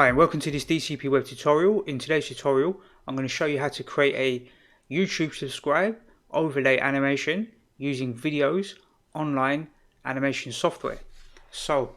Hi and welcome to this DCP web tutorial. In today's tutorial I'm going to show you how to create a YouTube subscribe overlay animation using Viddyoze online animation software. So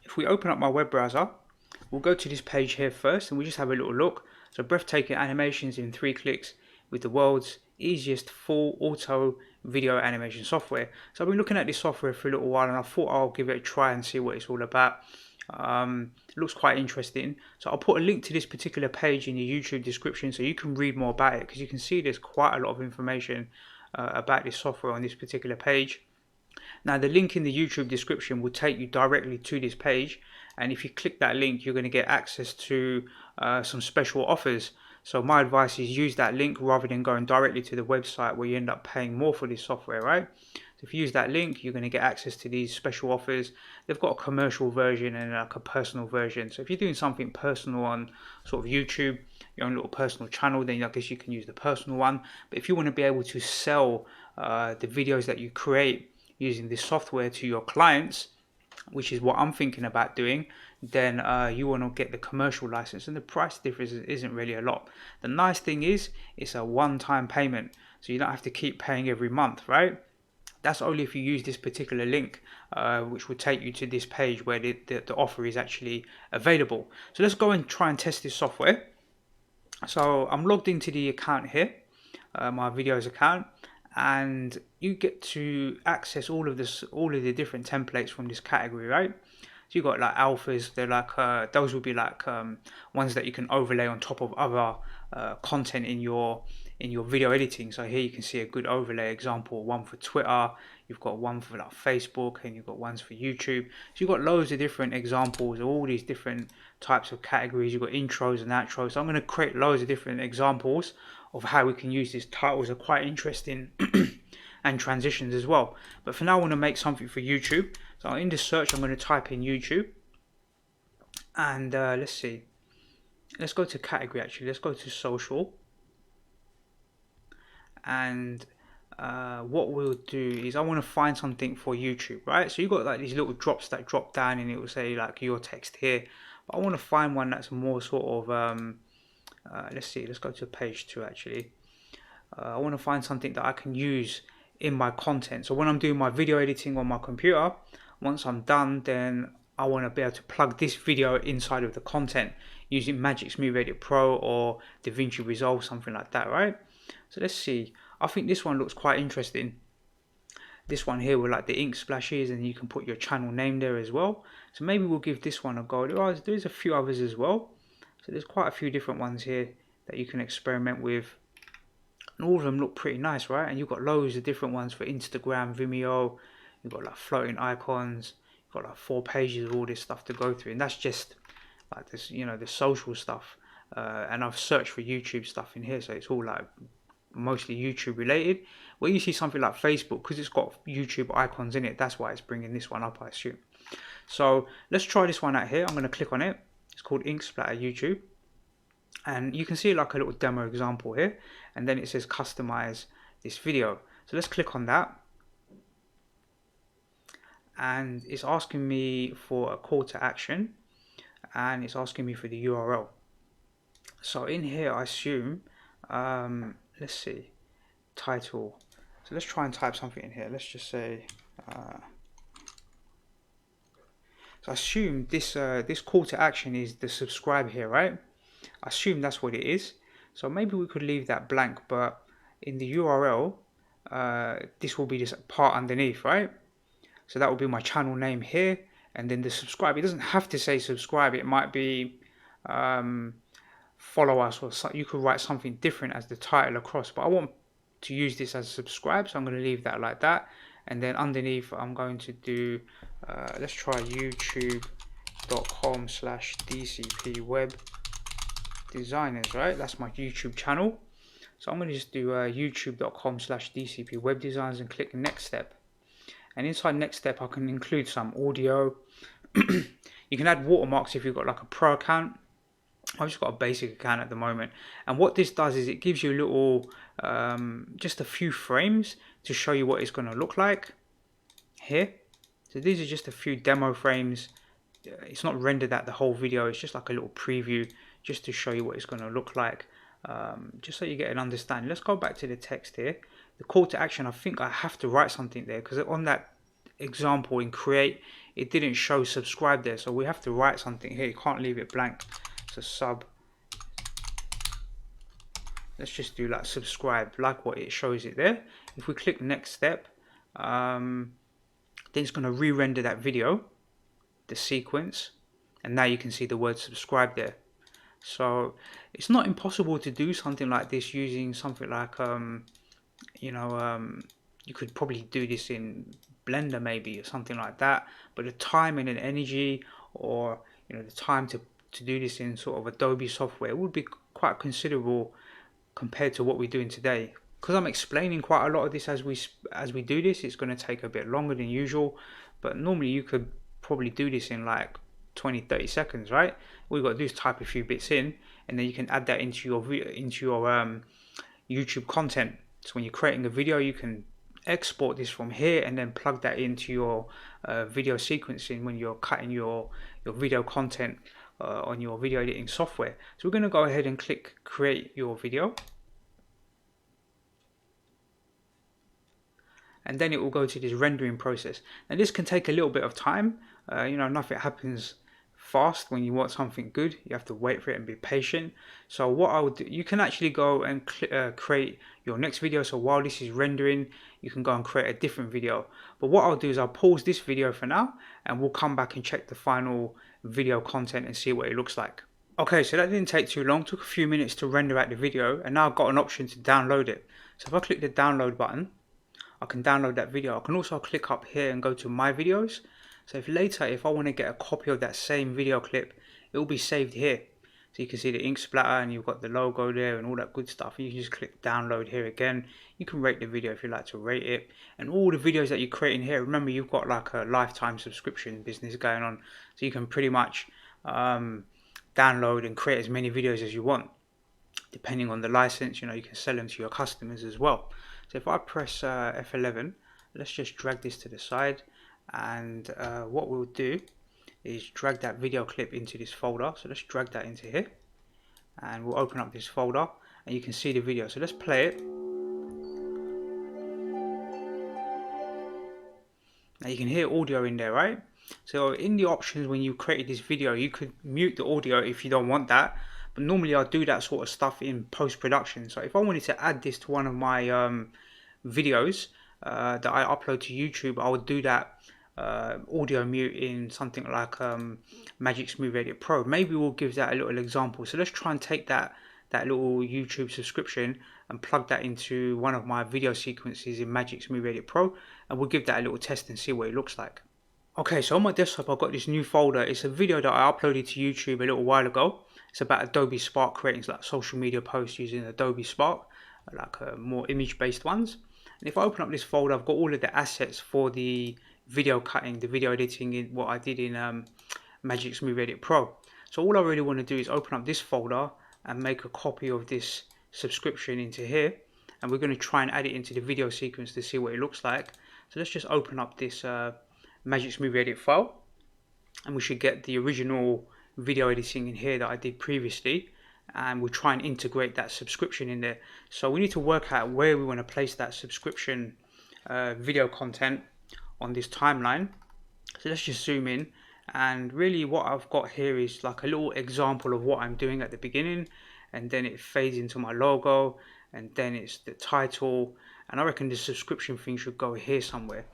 if we open up my web browser, we'll go to this page here first and we'll just have a little look. So breathtaking animations in 3 clicks with the world's easiest full auto video animation software. So I've been looking at this software for a little while and I thought I'll give it a try and see what it's all about. It looks quite interesting, so I'll put a link to this particular page in the YouTube description so you can read more about it, because you can see there's quite a lot of information about this software on this particular page. Now the link in the YouTube description will take you directly to this page, and if you click that link you're going to get access to some special offers. So my advice is use that link rather than going directly to the website where you end up paying more for this software, right? So if you use that link, you're going to get access to these special offers. They've got a commercial version and like a personal version. So if you're doing something personal on sort of YouTube, your own little personal channel, then I guess you can use the personal one. But if you want to be able to sell the videos that you create using this software to your clients, which is what I'm thinking about doing, then you want to get the commercial license, and the price difference isn't really a lot. The nice thing is it's a one-time payment, so you don't have to keep paying every month, right? That's only if you use this particular link, which will take you to this page where the offer is actually available. So let's go and try and test this software. So I'm logged into the account here, my Viddyoze account, and you get to access all of the different templates from this category, right? So you've got like alphas. They're like those would be like ones that you can overlay on top of other content in your video editing. So here you can see a good overlay example, one for Twitter, you've got one for like Facebook, and you've got ones for YouTube. So you've got loads of different examples of all these different types of categories. You've got intros and outros. So I'm going to create loads of different examples of how we can use these. Titles are quite interesting and transitions as well. But for now I want to make something for YouTube. So in the search I'm going to type in YouTube, and let's see, let's go to category. Actually, let's go to social, and what we'll do is I want to find something for YouTube, right? So you've got like these little drops that drop down and it will say like your text here, but I want to find one that's more sort of let's see, let's go to page 2 actually. I want to find something that I can use in my content. So when I'm doing my video editing on my computer, once I'm done, then I want to be able to plug this video inside of the content using Magic Smooth Edit Pro or DaVinci Resolve, something like that, right? So let's see, I think this one looks quite interesting. This one here with like the ink splashes, and you can put your channel name there as well. So maybe we'll give this one a go. There's a few others as well. So there's quite a few different ones here that you can experiment with. And all of them look pretty nice, right? And you've got loads of different ones for Instagram, Vimeo. You've got like floating icons. You've got like 4 pages of all this stuff to go through. And that's just like this, you know, the social stuff. And I've searched for YouTube stuff in here. So it's all like mostly YouTube related. Where you see something like Facebook, because it's got YouTube icons in it, that's why it's bringing this one up, I assume. So let's try this one out here. I'm going to click on it. It's called Ink Splatter YouTube, and you can see like a little demo example here, and then it says customize this video. So let's click on that, and it's asking me for a call to action, and it's asking me for the URL. So in here I assume let's see, title. So let's try and type something in here. Let's just say so I assume this this call to action is the subscribe here, right? I assume that's what it is. So maybe we could leave that blank, but in the URL this will be this part underneath, right? So that will be my channel name here, and then the subscribe. It doesn't have to say subscribe. It might be follow us, or you could write something different as the title across, but I want to use this as subscribe, so I'm going to leave that like that. And then underneath I'm going to do let's try youtube.com/DCP web designers, right? That's my YouTube channel. So I'm going to just do youtube.com/DCP web designers and click next step. And inside next step I can include some audio. You can add watermarks if you've got like a pro account. I've just got a basic account at the moment, and what this does is it gives you a little just a few frames to show you what it's going to look like here. So these are just a few demo frames it's not rendered out the whole video. It's just like a little preview just to show you what it's going to look like, just so you get an understanding. Let's go back to the text here. The call to action, I think I have to write something there because on that example in create, it didn't show subscribe there, so we have to write something here. You can't leave it blank. So sub, let's just do like subscribe, like what it shows it there. If we click next step, then it's going to re-render that video, the sequence, and now you can see the word subscribe there. So it's not impossible to do something like this using something like you could probably do this in Blender maybe or something like that, but the time and the energy, or the time to do this in sort of Adobe software would be quite considerable compared to what we're doing today. Because I'm explaining quite a lot of this as we do this, it's going to take a bit longer than usual, but normally you could probably do this in like 20-30 seconds, right? All you've got to do is type a few bits in, and then you can add that into your YouTube content. So when you're creating a video, you can export this from here and then plug that into your video sequencing when you're cutting your video content on your video editing software. So we're going to go ahead and click create your video, and then it will go to this rendering process. And this can take a little bit of time. Nothing happens fast when you want something good. You have to wait for it and be patient. So what I would do, you can actually go and create your next video. So while this is rendering, you can go and create a different video. But what I'll do is I'll pause this video for now, and we'll come back and check the final video content and see what it looks like. Okay, so that didn't take too long. Took a few minutes to render out the video, and now I've got an option to download it. So if I click the download button, I can download that video. I can also click up here and go to my videos. So if I want to get a copy of that same video clip, it will be saved here. So you can see the ink splatter, and you've got the logo there and all that good stuff. You can just click download here again. You can rate the video if you like to rate it. And all the videos that you create in here, remember you've got like a lifetime subscription business going on. So you can pretty much download and create as many videos as you want. Depending on the license, you can sell them to your customers as well. So if I press F11, let's just drag this to the side, and what we'll do is drag that video clip into this folder. So let's drag that into here, and we'll open up this folder, and you can see the video. So let's play it. Now you can hear audio in there, right? So in the options, when you created this video, you could mute the audio if you don't want that, but normally I'll do that sort of stuff in post-production. So if I wanted to add this to one of my videos that I upload to YouTube, I would do that audio mute in something like Magic Smooth Edit Pro. Maybe we'll give that a little example. So let's try and take that little YouTube subscription and plug that into one of my video sequences in Magic Smooth Edit Pro, and we'll give that a little test and see what it looks like. Okay, so on my desktop I've got this new folder. It's a video that I uploaded to YouTube a little while ago. It's about Adobe Spark, creating like social media posts using Adobe Spark, like more image-based ones. And if I open up this folder, I've got all of the assets for the video cutting, the video editing, in what I did in Magic Smooth Edit Pro. So all I really want to do is open up this folder and make a copy of this subscription into here, and we're going to try and add it into the video sequence to see what it looks like. So let's just open up this Magic Smooth Edit file, and we should get the original video editing in here that I did previously, and we'll try and integrate that subscription in there. So we need to work out where we want to place that subscription video content on this timeline. So let's just zoom in, and really what I've got here is like a little example of what I'm doing at the beginning, and then it fades into my logo, and then it's the title, and I reckon the subscription thing should go here somewhere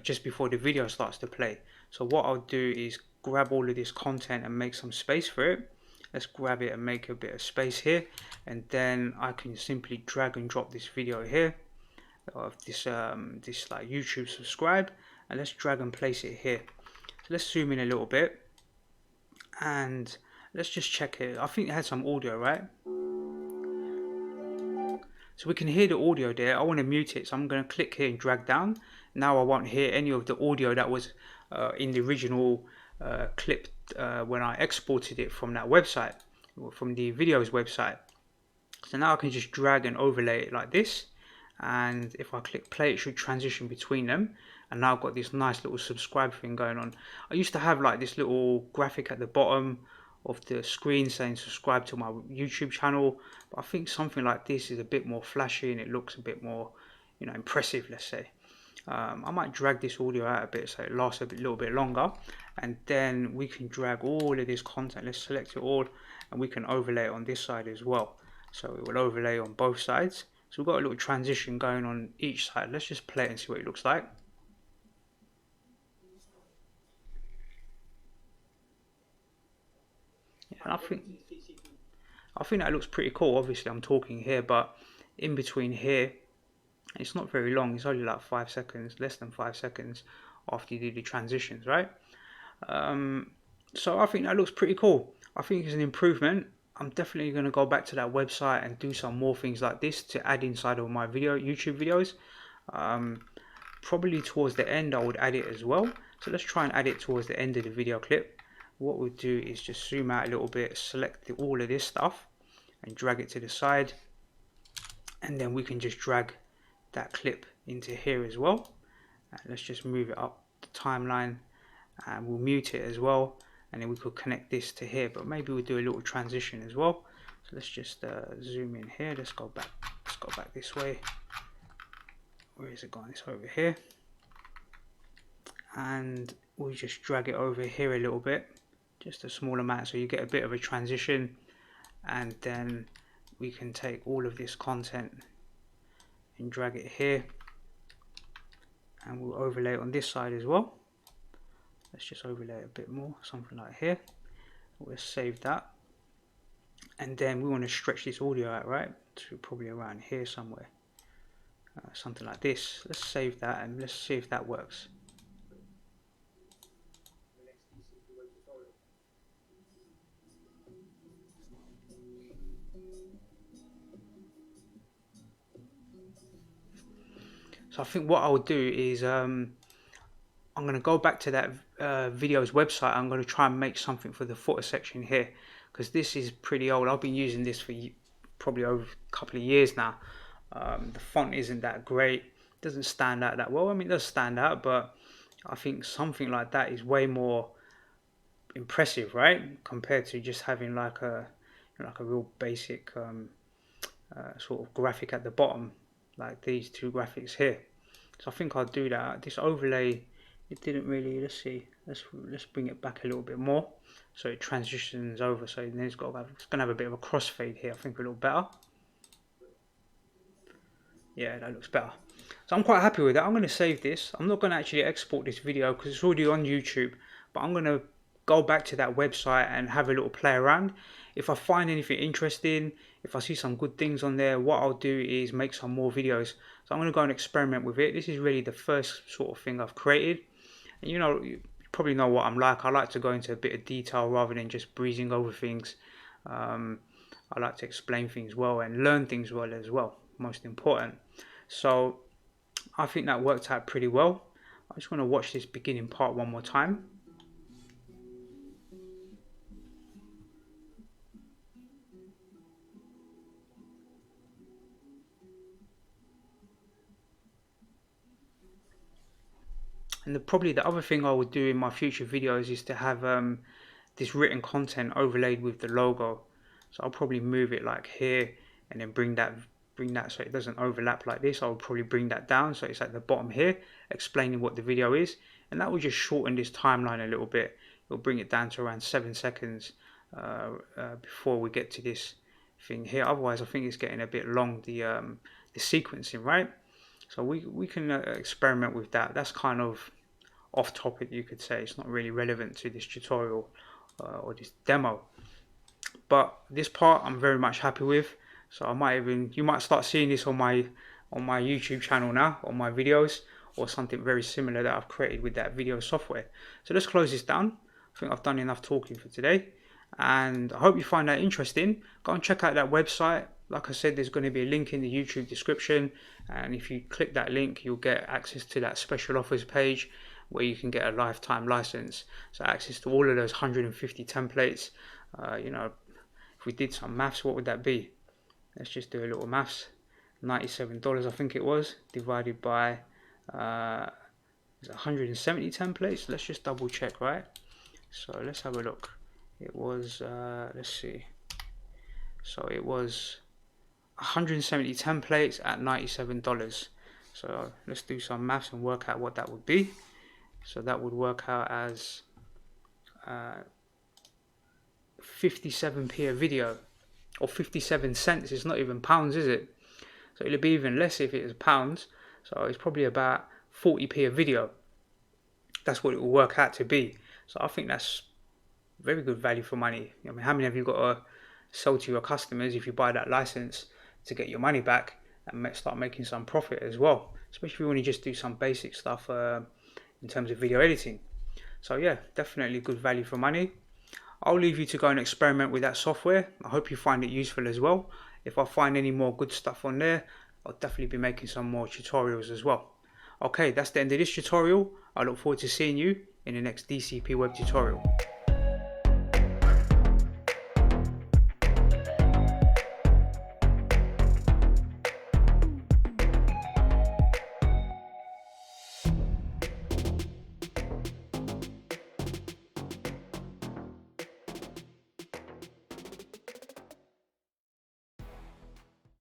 just before the video starts to play. So what I'll do is grab all of this content and make some space for it. Let's grab it and make a bit of space here, and then I can simply drag and drop this video here of this like YouTube subscribe, and let's drag and place it here. So let's zoom in a little bit, and let's just check it. I think it had some audio, right? So we can hear the audio there. I want to mute it, so I'm going to click here and drag down. Now I won't hear any of the audio that was in the original clip when I exported it from that website, from the Viddyoze website. So now I can just drag and overlay it like this, and if I click play, it should transition between them, and now I've got this nice little subscribe thing going on. I used to have like this little graphic at the bottom of the screen saying subscribe to my YouTube channel, but I think something like this is a bit more flashy and it looks a bit more, you know, impressive, let's say. I might drag this audio out a bit so it lasts a little bit longer, and then we can drag all of this content. Let's select it all, and we can overlay it on this side as well. So it will overlay on both sides. So we've got a little transition going on each side. Let's just play it and see what it looks like. Yeah, and I think that looks pretty cool. Obviously I'm talking here, but in between here, it's not very long. It's only like 5 seconds, less than 5 seconds after you do the transitions, right? So I think that looks pretty cool. I think it's an improvement. I'm definitely going to go back to that website and do some more things like this to add inside of my YouTube videos. Probably towards the end I would add it as well. So let's try and add it towards the end of the video clip. What we'll do is just zoom out a little bit, select all of this stuff and drag it to the side, and then we can just drag that clip into here as well. And let's just move it up the timeline, and we'll mute it as well, and then we could connect this to here, but maybe we'll do a little transition as well. So let's just zoom in here. Let's go back this way. Where is it going? It's over here, and we'll just drag it over here a little bit, just a small amount, so you get a bit of a transition. And then we can take all of this content and drag it here, and we'll overlay it on this side as well. Let's just overlay it a bit more, something like here. We'll save that, and then we want to stretch this audio out, right, to probably around here somewhere, something like this. Let's save that and let's see if that works. So I think what I'll do is I'm going to go back to that Viddyoze website. I'm going to try and make something for the footer section here, because this is pretty old. I've been using this for probably over a couple of years now. The font isn't that great, doesn't stand out that well. I mean, it does stand out, but I think something like that is way more impressive, right, compared to just having like a real basic sort of graphic at the bottom, like these two graphics here. So I think I'll do that. This overlay, it didn't really, let's see, let's bring it back a little bit more so it transitions over. So then it's gonna have a bit of a crossfade here. I think a little better. Yeah, that looks better. So I'm quite happy with that. I'm going to save this. I'm not going to actually export this video because it's already on YouTube, but I'm going to go back to that website and have a little play around. If I find anything interesting, if I see some good things on there, what I'll do is make some more videos. So I'm going to go and experiment with it. This is really the first sort of thing I've created. And you probably know what I'm like. I like to go into a bit of detail rather than just breezing over things. I like to explain things well and learn things well as well, most important. So I think that worked out pretty well. I just want to watch this beginning part one more time. And probably the other thing I would do in my future videos is to have this written content overlaid with the logo. So I'll probably move it like here and then bring that so it doesn't overlap like this. I'll probably bring that down so it's at the bottom here, explaining what the video is, and that will just shorten this timeline a little bit. It'll bring it down to around 7 seconds before we get to this thing here. Otherwise I think it's getting a bit long, the sequencing, right? So we can experiment with that. That's kind of off topic, you could say. It's not really relevant to this tutorial or this demo, but this part I'm very much happy with. So you might start seeing this on my YouTube channel now, on my videos, or something very similar that I've created with that video software. So let's close this down. I think I've done enough talking for today, and I hope you find that interesting. Go and check out that website. Like I said, there's going to be a link in the YouTube description, and if you click that link, you'll get access to that special offers page where you can get a lifetime license. So access to all of those 150 templates. If we did some maths, what would that be? Let's just do a little maths. $97 I think it was, divided by 170 templates. Let's just double check, right? So let's have a look. It was let's see. So it was 170 templates at $97. So let's do some maths and work out what that would be. So that would work out as 57p a video, or 57 cents. It's not even pounds, is it? So it'll be even less if it is pounds. So it's probably about 40p a video. That's what it will work out to be. So I think that's very good value for money. I mean, how many have you got to sell to your customers if you buy that license to get your money back and start making some profit as well? Especially if you want to just do some basic stuff in terms of video editing. So yeah, definitely good value for money. I'll leave you to go and experiment with that software. I hope you find it useful as well. If I find any more good stuff on there, I'll definitely be making some more tutorials as well. Okay, that's the end of this tutorial. I look forward to seeing you in the next DCP web tutorial.